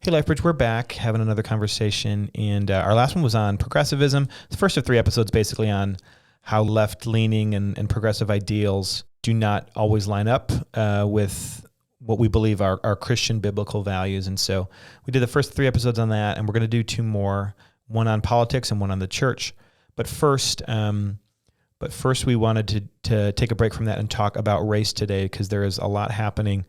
Okay, LifeBridge, we're back having another conversation, and our last one was on progressivism. The first of 3 episodes basically on how left-leaning and progressive ideals do not always line up with what we believe are Christian biblical values. And so we did the first 3 episodes on that, and we're going to do 2 more, one on politics and one on the church. But first we wanted to take a break from that and talk about race today, because there is a lot happening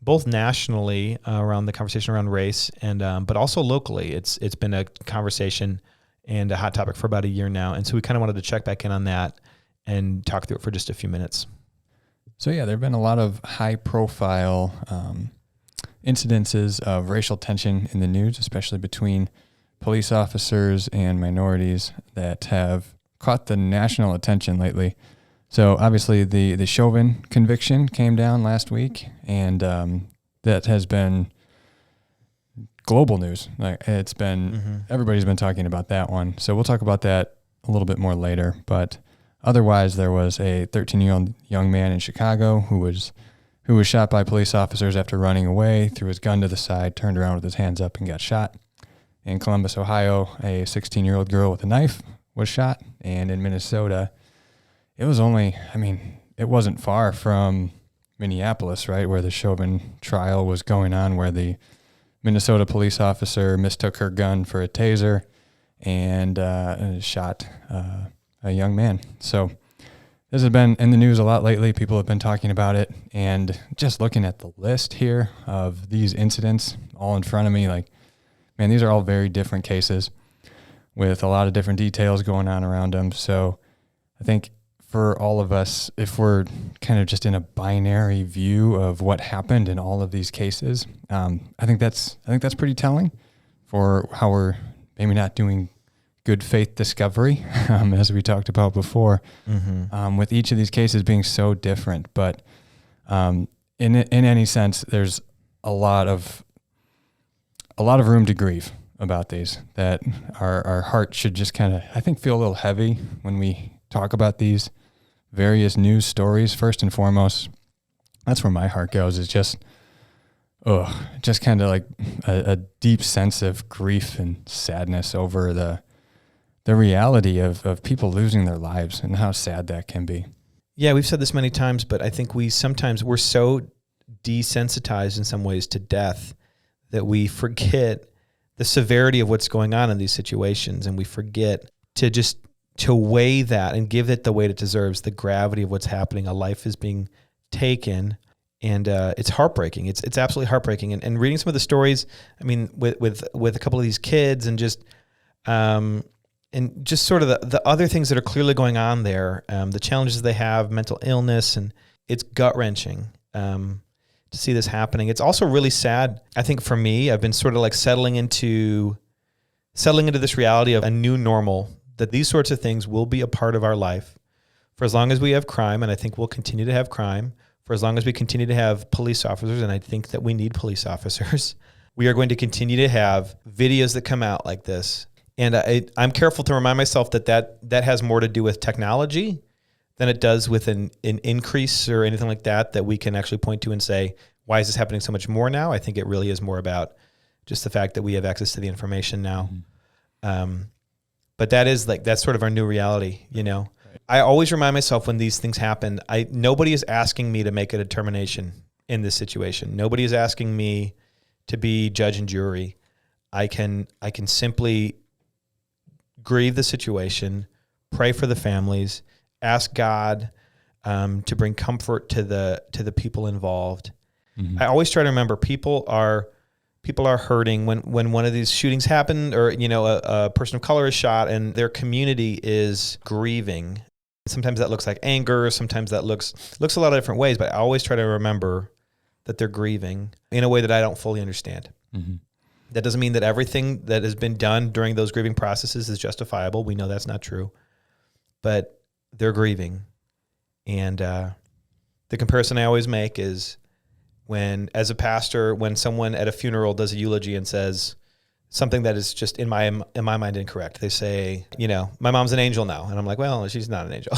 both nationally around the conversation around race, and but also locally. It's been a conversation and a hot topic for about a year now, and so we kind of wanted to check back in on that and talk through it for just a few minutes. So yeah, there have been a lot of high-profile incidences of racial tension in the news, especially between police officers and minorities, that have caught the national attention lately. So obviously the Chauvin conviction came down last week, and that has been global news. Like it's been everybody's been talking about that one. So we'll talk about that a little bit more later. But otherwise, there was a 13-year-old young man in Chicago who was shot by police officers after running away, threw his gun to the side, turned around with his hands up, and got shot. In Columbus, Ohio, a 16-year-old girl with a knife was shot, and in Minnesota, it wasn't far from Minneapolis, right, where the Chauvin trial was going on, where the Minnesota police officer mistook her gun for a taser and shot a young man. So this has been in the news a lot lately. People have been talking about it, and just looking at the list here of these incidents all in front of me, like, man, these are all very different cases with a lot of different details going on around them. So I think for all of us, if we're kind of just in a binary view of what happened in all of these cases, I think that's pretty telling for how we're maybe not doing good faith discovery, as we talked about before, with each of these cases being so different. But in any sense, there's a lot of room to grieve about these, that our heart should just kind of, I think, feel a little heavy when we talk about these various news stories. First and foremost, that's where my heart goes, is just kind of like a deep sense of grief and sadness over the reality of people losing their lives and how sad that can be. Yeah, we've said this many times, but I think we're so desensitized in some ways to death that we forget the severity of what's going on in these situations, and we forget to weigh that and give it the weight it deserves, the gravity of what's happening. A life is being taken, and it's heartbreaking. It's absolutely heartbreaking. And reading some of the stories, I mean, with a couple of these kids, and just sort of the other things that are clearly going on there, the challenges they have, mental illness, and it's gut-wrenching to see this happening. It's also really sad. I think for me, I've been sort of like settling into this reality of a new normal, that these sorts of things will be a part of our life for as long as we have crime, and I think we'll continue to have crime, for as long as we continue to have police officers, and I think that we need police officers. We are going to continue to have videos that come out like this. And I'm careful to remind myself that has more to do with technology than it does with an increase or anything like that we can actually point to and say, why is this happening so much more now? I think it really is more about just the fact that we have access to the information now. But that's sort of our new reality, you know. Right. I always remind myself when these things happen, nobody is asking me to make a determination in this situation. Nobody is asking me to be judge and jury. I can simply grieve the situation, pray for the families, ask God to bring comfort to the people involved. I always try to remember people are hurting when one of these shootings happen, or a person of color is shot and their community is grieving. Sometimes that looks like anger, sometimes that looks a lot of different ways, but I always try to remember that they're grieving in a way that I don't fully understand. That doesn't mean that everything that has been done during those grieving processes is justifiable. We know that's not true, but they're grieving. And the comparison I always make is as a pastor, when someone at a funeral does a eulogy and says something that is just in my mind incorrect. They say, my mom's an angel now. And I'm like, well, she's not an angel.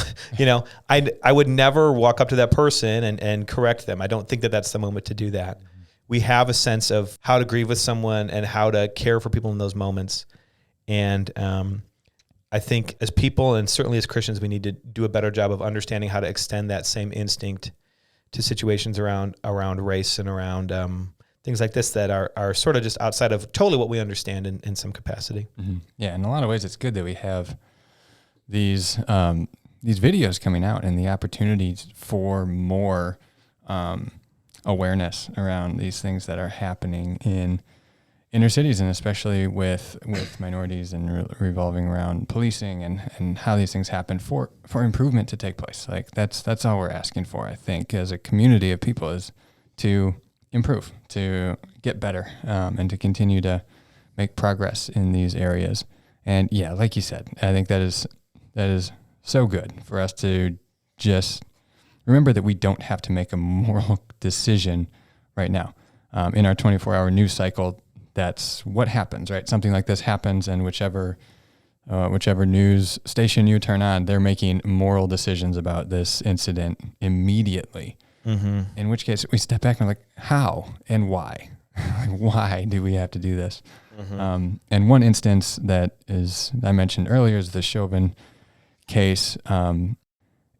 I would never walk up to that person and correct them. I don't think that that's the moment to do that. we have a sense of how to grieve with someone and how to care for people in those moments. And I think as people, and certainly as Christians, we need to do a better job of understanding how to extend that same instinct to situations around race and around things like this that are sort of just outside of totally what we understand in some capacity. Mm-hmm. Yeah, in a lot of ways, it's good that we have these videos coming out and the opportunities for more awareness around these things that are happening in inner cities, and especially with minorities, and revolving around policing and how these things happen for improvement to take place. Like that's all we're asking for, I think, as a community of people, is to improve, to get better, and to continue to make progress in these areas. And yeah, like you said, I think that is so good for us to just remember that we don't have to make a moral decision right now. In our 24-hour news cycle, that's what happens, right? Something like this happens, and whichever news station you turn on, they're making moral decisions about this incident immediately. Mm-hmm. In which case, we step back and we're like, how and why? Why do we have to do this? Mm-hmm. And one instance that I mentioned earlier is the Chauvin case.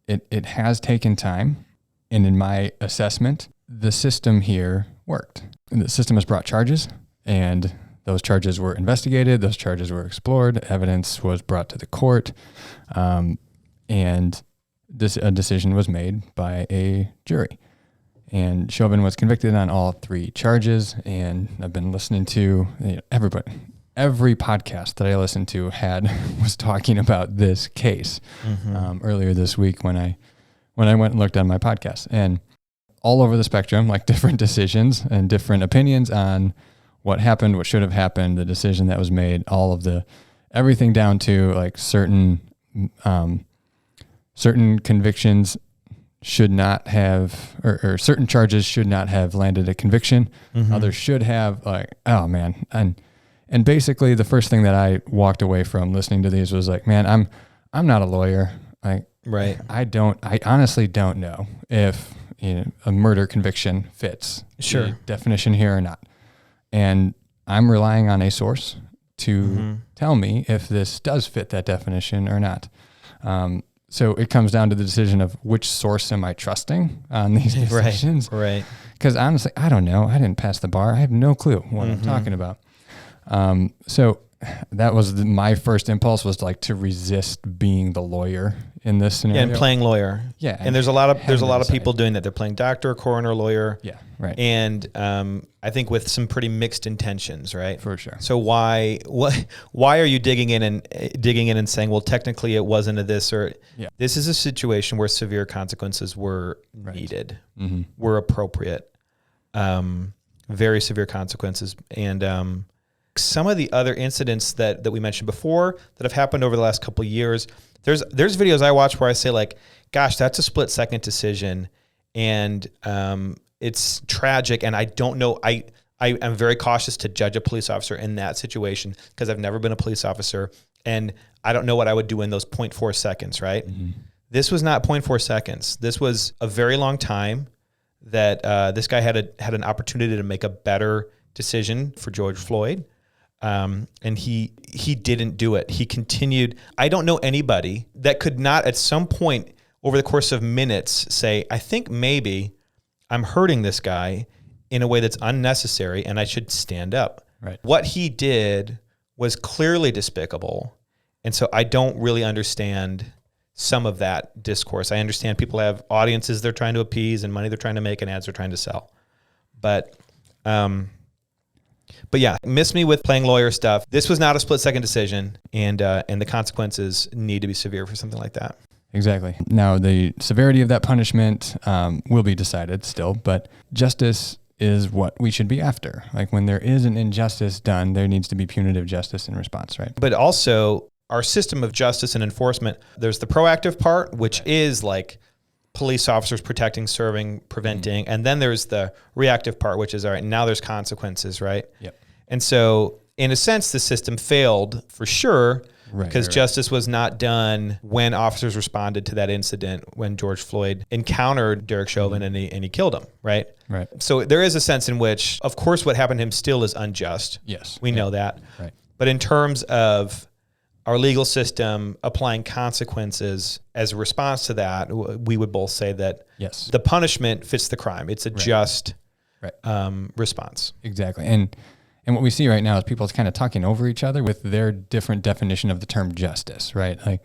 It has taken time, and in my assessment, the system here worked. The system has brought charges, and those charges were investigated. Those charges were explored. Evidence was brought to the court, and a decision was made by a jury. And Chauvin was convicted on all 3 charges. And I've been listening to every podcast that I listened to was talking about this case earlier this week when I went and looked on my podcast. And all over the spectrum, like different decisions and different opinions on what happened, what should have happened, the decision that was made, everything down to like certain convictions should not have, or certain charges should not have landed a conviction. Mm-hmm. Others should have, like, oh man. And basically the first thing that I walked away from listening to these was like, man, I'm not a lawyer. Right. I honestly don't know if a murder conviction fits the definition here or not. And I'm relying on a source to tell me if this does fit that definition or not. So it comes down to the decision of which source am I trusting on these decisions. Right. Because honestly, I don't know. I didn't pass the bar. I have no clue what I'm talking about. So that was my first impulse, was like to resist being the lawyer in this scenario. Yeah, and playing lawyer. Yeah. And there's a lot of people doing that. They're playing doctor, coroner, lawyer. Yeah, right. And I think with some pretty mixed intentions, right? For sure. So why are you digging in and saying, well, technically it wasn't a this, or this is a situation where severe consequences were needed, were appropriate, very severe consequences. And some of the other incidents that we mentioned before that have happened over the last couple of years, there's videos I watch where I say like, gosh, that's a split second decision, and it's tragic. And I don't know, I am very cautious to judge a police officer in that situation because I've never been a police officer, and I don't know what I would do in those 0.4 seconds, right? Mm-hmm. This was not 0.4 seconds. This was a very long time that this guy had an opportunity to make a better decision for George Floyd. And he didn't do it. He continued. I don't know anybody that could not at some point over the course of minutes say, I think maybe I'm hurting this guy in a way that's unnecessary and I should stand up. Right. What he did was clearly despicable. And so I don't really understand some of that discourse. I understand people have audiences they're trying to appease and money they're trying to make and ads they're trying to sell. But yeah, miss me with playing lawyer stuff. This was not a split-second decision, and the consequences need to be severe for something like that. Exactly. Now, the severity of that punishment will be decided still, but justice is what we should be after. Like when there is an injustice done, there needs to be punitive justice in response, right? But also, our system of justice and enforcement, there's the proactive part, which is like police officers protecting, serving, preventing. And then there's the reactive part, which is, all right, now there's consequences, right? Yep. And so in a sense, the system failed for sure, because justice was not done when officers responded to that incident when George Floyd encountered Derek Chauvin and he killed him, right? Right. So there is a sense in which, of course, what happened to him still is unjust. Yes. We know that. Right. But in terms of our legal system applying consequences as a response to that, we would both say that yes, the punishment fits the crime. It's a just response. Exactly. And what we see right now is people kind of talking over each other with their different definition of the term justice, right? Like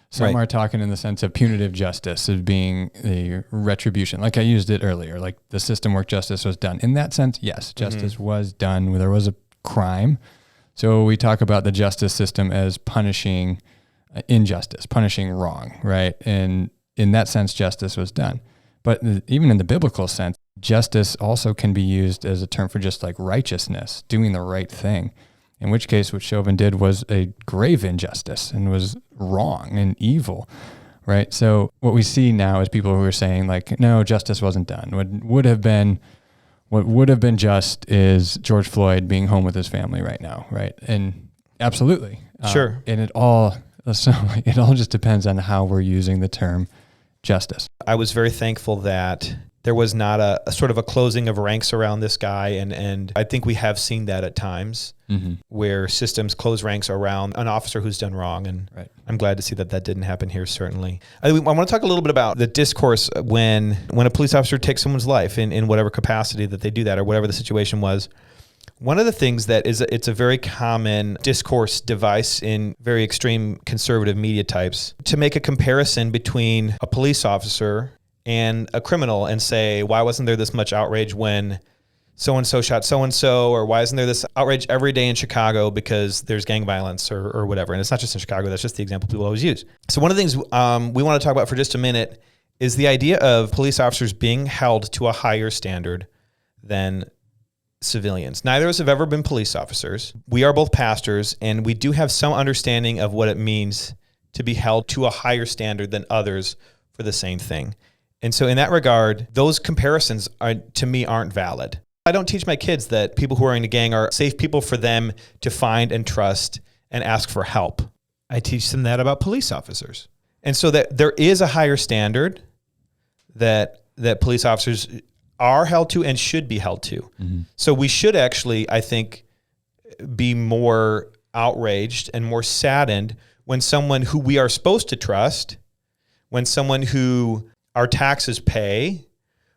some are talking in the sense of punitive justice as being a retribution. Like I used it earlier, like the system where justice was done. In that sense, yes, justice was done where there was a crime. So we talk about the justice system as punishing injustice, punishing wrong, right? And in that sense, justice was done. But even in the biblical sense, justice also can be used as a term for just like righteousness, doing the right thing. In which case, what Chauvin did was a grave injustice and was wrong and evil, right? So what we see now is people who are saying like, no, justice wasn't done. What would have been just is George Floyd being home with his family right now, right? And absolutely. Sure. And it all just depends on how we're using the term justice. I was very thankful that there was not a sort of a closing of ranks around this guy. And I think we have seen that at times where systems close ranks around an officer who's done wrong. And I'm glad to see that that didn't happen here, certainly. I want to talk a little bit about the discourse when a police officer takes someone's life in whatever capacity that they do that or whatever the situation was. One of the things that it's a very common discourse device in very extreme conservative media types to make a comparison between a police officer and a criminal and say, why wasn't there this much outrage when so-and-so shot so-and-so, or why isn't there this outrage every day in Chicago because there's gang violence or whatever. And it's not just in Chicago, that's just the example people always use. So one of the things we want to talk about for just a minute is the idea of police officers being held to a higher standard than civilians. Neither of us have ever been police officers. We are both pastors, and we do have some understanding of what it means to be held to a higher standard than others for the same thing. And so in that regard, those comparisons to me aren't valid. I don't teach my kids that people who are in a gang are safe people for them to find and trust and ask for help. I teach them that about police officers. And so that there is a higher standard that police officers are held to and should be held to. So we should actually, I think, be more outraged and more saddened when someone who we are supposed to trust, when someone who our taxes pay,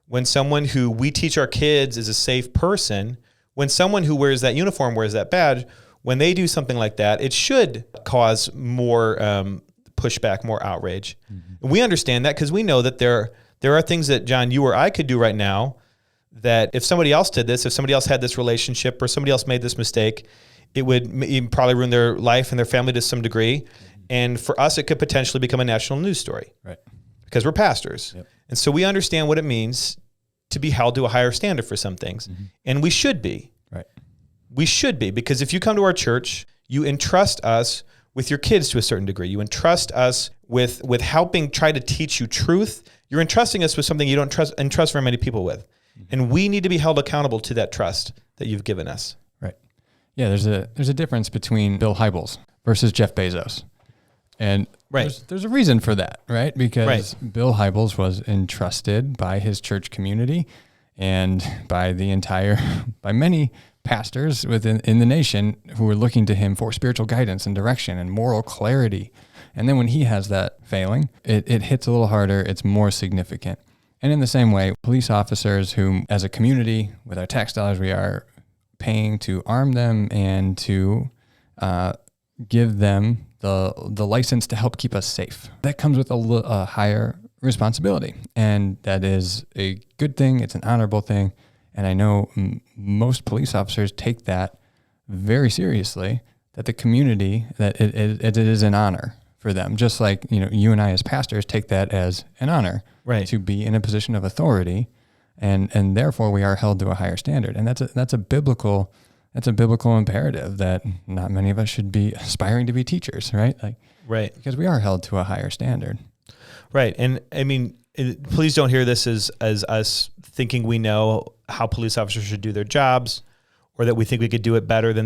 when someone who we teach our kids is a safe person, when someone who wears that uniform, wears that badge, when they do something like that, it should cause more pushback, more outrage. And we understand that because we know that there are things that, John, you or I could do right now that if somebody else did this, if somebody else had this relationship or somebody else made this mistake, it would probably ruin their life and their family to some degree. And for us, it could potentially become a national news story. Right. Because we're pastors. Yep. And so we understand what it means to be held to a higher standard for some things. And we should be. Right. We should be, because if you come to our church, you entrust us with your kids to a certain degree. You entrust us with helping try to teach you truth. You're entrusting us with something you don't entrust very many people with. And we need to be held accountable to that trust that you've given us. Right. Yeah, there's a difference between Bill Hybels versus Jeff Bezos. And there's a reason for that, right? Because Bill Hybels was entrusted by his church community and by many pastors in the nation who were looking to him for spiritual guidance and direction and moral clarity. And then when he has that failing, it hits a little harder. It's more significant. And in the same way, police officers who, as a community, with our tax dollars, we are paying to arm them and to give them the license to help keep us safe. That comes with a higher responsibility, and that is a good thing. It's an honorable thing, and I know most police officers take that very seriously. That the community, that it is an honor for them, just like you and I as pastors take that as an honor, right, to be in a position of authority, and therefore we are held to a higher standard, and that's a biblical. That's a biblical imperative that not many of us should be aspiring to be teachers, right? Right. Because we are held to a higher standard. Right. And I mean, please don't hear this as us thinking we know how police officers should do their jobs or that we think we could do it better than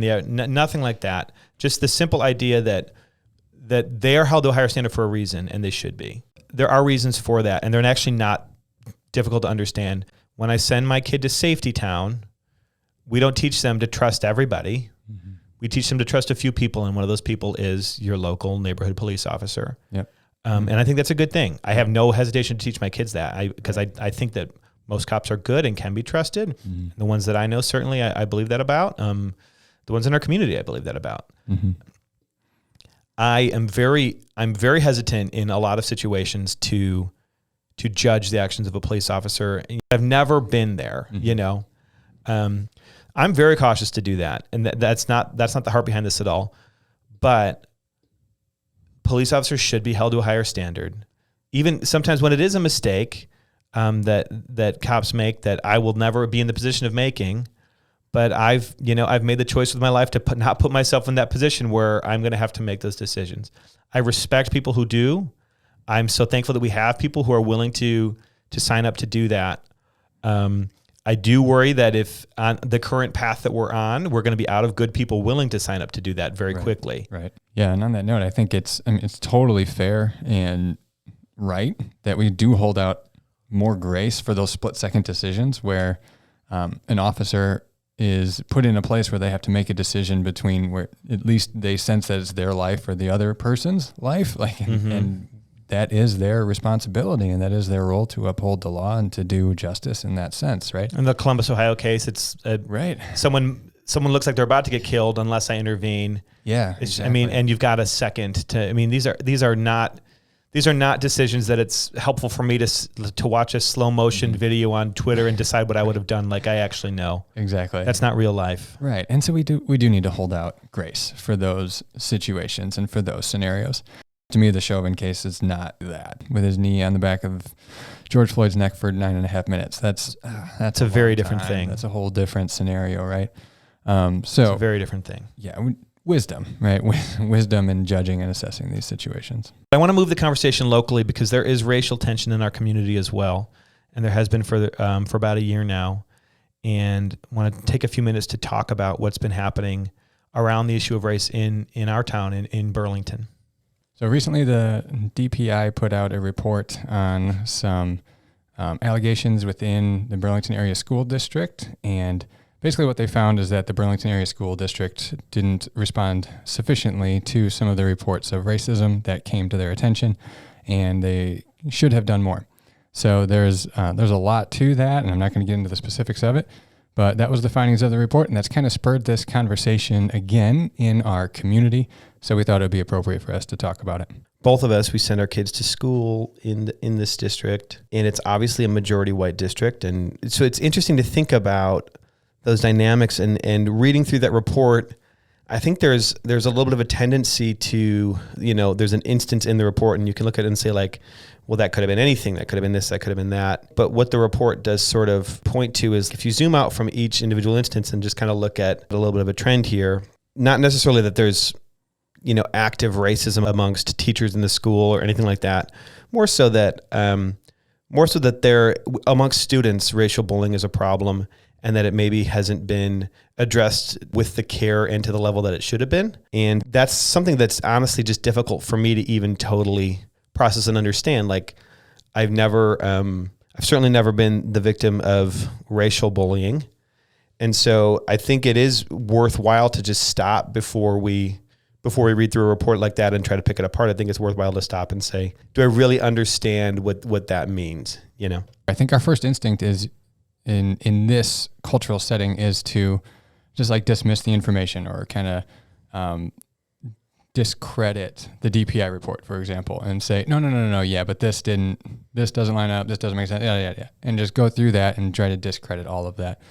nothing like that. Just the simple idea that that they are held to a higher standard for a reason, and they should be. There are reasons for that, and they're actually not difficult to understand. When I send my kid to Safety Town, we don't teach them to trust everybody. Mm-hmm. We teach them to trust a few people, and one of those people is your local neighborhood police officer. Yep. And I think that's a good thing. I have no hesitation to teach my kids that, because I think that most cops are good and can be trusted. Mm-hmm. The ones that I know, certainly, I believe that about. The ones in our community, I believe that about. Mm-hmm. I'm very hesitant in a lot of situations to judge the actions of a police officer. I've never been there, mm-hmm. I'm very cautious to do that, and that's not the heart behind this at all. But police officers should be held to a higher standard. Even sometimes when it is a mistake that cops make that I will never be in the position of making, but I've made the choice with my life to not put myself in that position where I'm going to have to make those decisions. I respect people who do. I'm so thankful that we have people who are willing to sign up to do that. I do worry that if on the current path that we're on, we're going to be out of good people willing to sign up to do that very quickly. Right. Yeah. And on that note, I think it's totally fair and right that we do hold out more grace for those split-second decisions where an officer is put in a place where they have to make a decision between where at least they sense that it's their life or the other person's life, mm-hmm. and that is their responsibility and that is their role to uphold the law and to do justice in that sense, right? In the Columbus, Ohio case, it's right. Someone looks like they're about to get killed unless I intervene. Yeah, exactly. And you've got a second to. These are not decisions that it's helpful for me to watch a slow motion mm-hmm. video on Twitter and decide what I would have done. Like I actually know. Exactly. That's not real life. Right. And so we do need to hold out grace for those situations and for those scenarios. To me, the Chauvin case is not that. With his knee on the back of George Floyd's neck for 9.5 minutes. That's a very different thing. That's a whole different scenario, right? It's a very different thing. Yeah. Wisdom, right? Wisdom in judging and assessing these situations. I want to move the conversation locally because there is racial tension in our community as well, and there has been for about a year now. And I want to take a few minutes to talk about what's been happening around the issue of race in our town in Burlington. So recently, the DPI put out a report on some allegations within the Burlington Area School District, and basically what they found is that the Burlington Area School District didn't respond sufficiently to some of the reports of racism that came to their attention, and they should have done more. So there's a lot to that, and I'm not going to get into the specifics of it, but that was the findings of the report, and that's kind of spurred this conversation again in our community, so we thought it would be appropriate for us to talk about it. Both of us, we send our kids to school in this district, and it's obviously a majority white district, and so it's interesting to think about those dynamics and reading through that report. I think there's a little bit of a tendency to, there's an instance in the report and you can look at it and say like, well, that could have been anything. That could have been this, that could have been that. But what the report does sort of point to is if you zoom out from each individual instance and just kind of look at a little bit of a trend here, not necessarily that there's, active racism amongst teachers in the school or anything like that. More so that there amongst students, racial bullying is a problem, and that it maybe hasn't been addressed with the care and to the level that it should have been. And that's something that's honestly just difficult for me to even totally process and understand. Like I've certainly never been the victim of racial bullying. And so I think it is worthwhile to just stop before we read through a report like that and try to pick it apart. I think it's worthwhile to stop and say, do I really understand what that means? I think our first instinct is in this cultural setting is to just like dismiss the information or kind of discredit the DPI report, for example, and say, no, yeah, but this doesn't line up, this doesn't make sense, yeah, and just go through that and try to discredit all of that.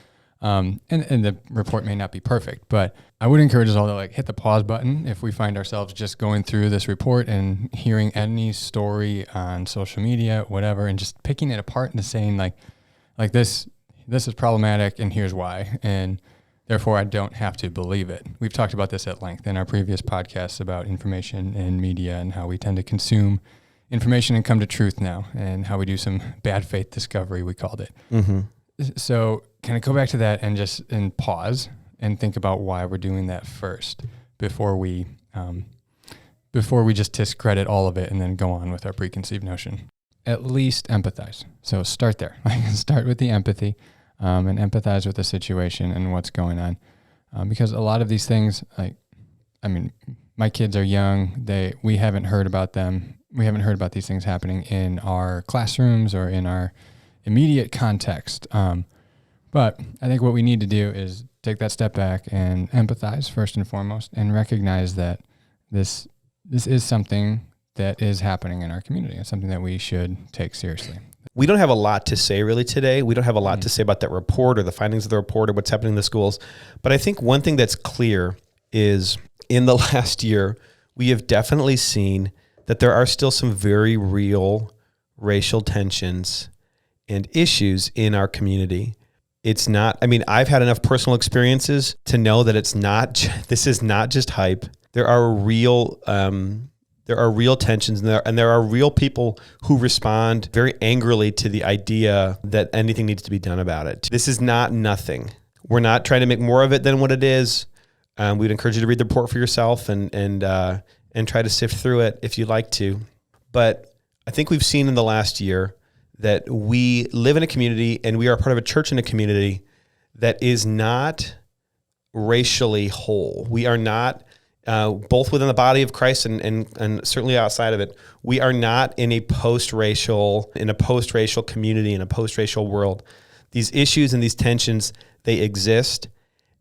And the report may not be perfect, but I would encourage us all to hit the pause button if we find ourselves just going through this report and hearing any story on social media, whatever, and just picking it apart and saying like this is problematic and here's why, and therefore I don't have to believe it. We've talked about this at length in our previous podcasts about information and media and how we tend to consume information and come to truth now, and how we do some bad faith discovery, we called it. Mm-hmm. So can I go back to that and pause and think about why we're doing that first before we before we just discredit all of it and then go on with our preconceived notion. At least empathize. So start there. Start with the empathy and empathize with the situation and what's going on. Because a lot of these things, my kids are young. We haven't heard about them. We haven't heard about these things happening in our classrooms or in our immediate context. But I think what we need to do is take that step back and empathize first and foremost and recognize that this is something that is happening in our community. It's something that we should take seriously. We don't have a lot to say really today. We don't have a lot to say about that report or the findings of the report or what's happening in the schools. But I think one thing that's clear is in the last year, we have definitely seen that there are still some very real racial tensions and issues in our community. It's not, I've had enough personal experiences to know that this is not just hype. There are real tensions and there are real people who respond very angrily to the idea that anything needs to be done about it. This is not nothing. We're not trying to make more of it than what it is. We'd encourage you to read the report for yourself and try to sift through it if you'd like to. But I think we've seen in the last year that we live in a community and we are part of a church in a community that is not racially whole. We are not, both within the body of Christ and certainly outside of it, we are not in a post-racial community, in a post-racial world. These issues and these tensions, they exist.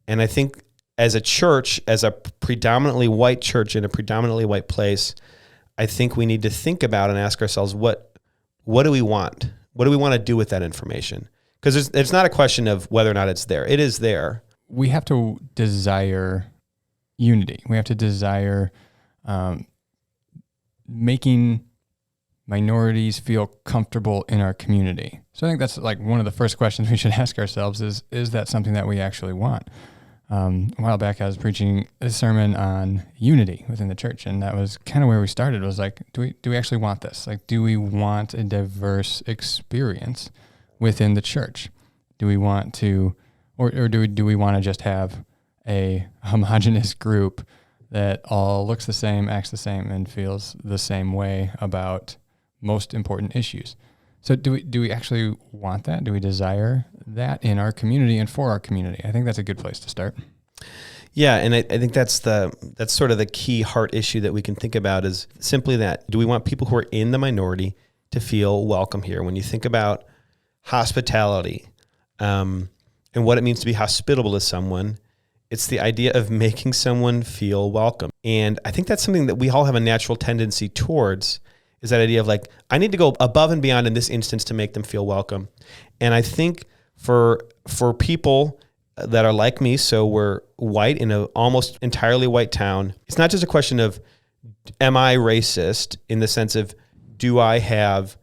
And I think as a church, as a predominantly white church in a predominantly white place, I think we need to think about and ask ourselves, what do we want? What do we want to do with that information? Because it's not a question of whether or not it's there. It is there. We have to desire unity. We have to desire making minorities feel comfortable in our community. So I think that's like one of the first questions we should ask ourselves is that something that we actually want? A while back, I was preaching a sermon on unity within the church, and that was kind of where we started. It was like, do we actually want this? Like, do we want a diverse experience within the church? Do we want to, or do we want to just have a homogenous group that all looks the same, acts the same, and feels the same way about most important issues? So do we actually want that? Do we desire that in our community and for our community? I think that's a good place to start. Yeah, and I think that's sort of the key heart issue that we can think about is simply that. Do we want people who are in the minority to feel welcome here? When you think about hospitality and what it means to be hospitable to someone, it's the idea of making someone feel welcome. And I think that's something that we all have a natural tendency towards, is that idea of like, I need to go above and beyond in this instance to make them feel welcome. And I think for people that are like me, so we're white in an almost entirely white town, it's not just a question of, am I racist in the sense of, do I have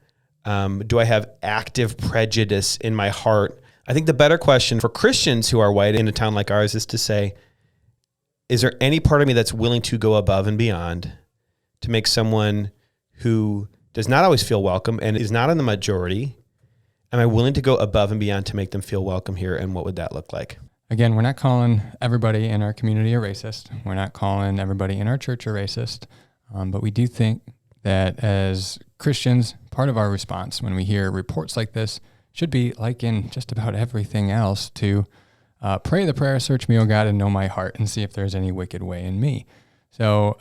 active prejudice in my heart? I think the better question for Christians who are white in a town like ours is to say, is there any part of me that's willing to go above and beyond to make someone who does not always feel welcome and is not in the majority, am I willing to go above and beyond to make them feel welcome here? And what would that look like? Again, we're not calling everybody in our community a racist. We're not calling everybody in our church a racist. But we do think that as Christians, part of our response when we hear reports like this should be, like in just about everything else, to pray the prayer, search me, O God, and know my heart, and see if there's any wicked way in me. So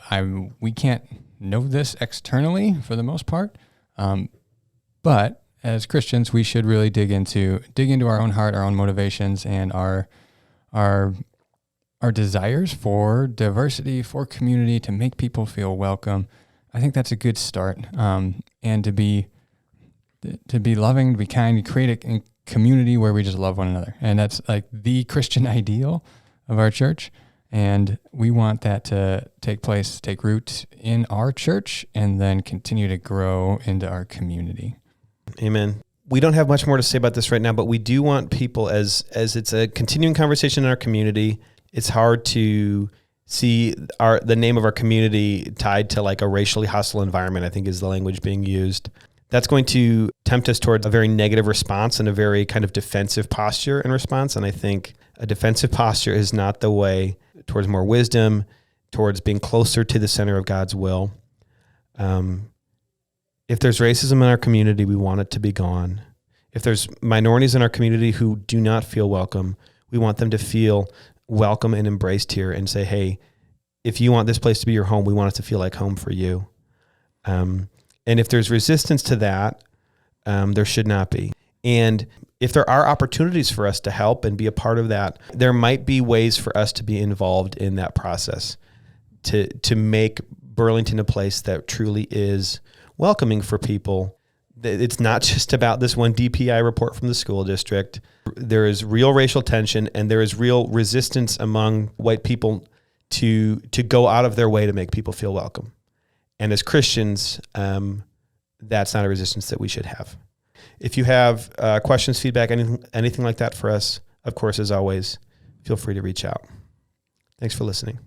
we can't know this externally for the most part, but as Christians, we should really dig into our own heart, our own motivations, and our desires for diversity, for community, to make people feel welcome. I think that's a good start, and to be loving, to be kind, to create a community where we just love one another, and that's like the Christian ideal of our church. And we want that to take root in our church, and then continue to grow into our community. Amen. We don't have much more to say about this right now, but we do want people, as it's a continuing conversation in our community, it's hard to see the name of our community tied to like a racially hostile environment, I think is the language being used. That's going to tempt us towards a very negative response and a very kind of defensive posture in response. And I think a defensive posture is not the way towards more wisdom, towards being closer to the center of God's will. If there's racism in our community, we want it to be gone. If there's minorities in our community who do not feel welcome, we want them to feel welcome and embraced here and say, hey, if you want this place to be your home, we want it to feel like home for you. And if there's resistance to that, there should not be. And if there are opportunities for us to help and be a part of that, there might be ways for us to be involved in that process to make Burlington a place that truly is welcoming for people. It's not just about this one DPI report from the school district. There is real racial tension, and there is real resistance among white people to go out of their way to make people feel welcome. And as Christians, that's not a resistance that we should have. If you have questions, feedback, anything like that for us, of course, as always, feel free to reach out. Thanks for listening.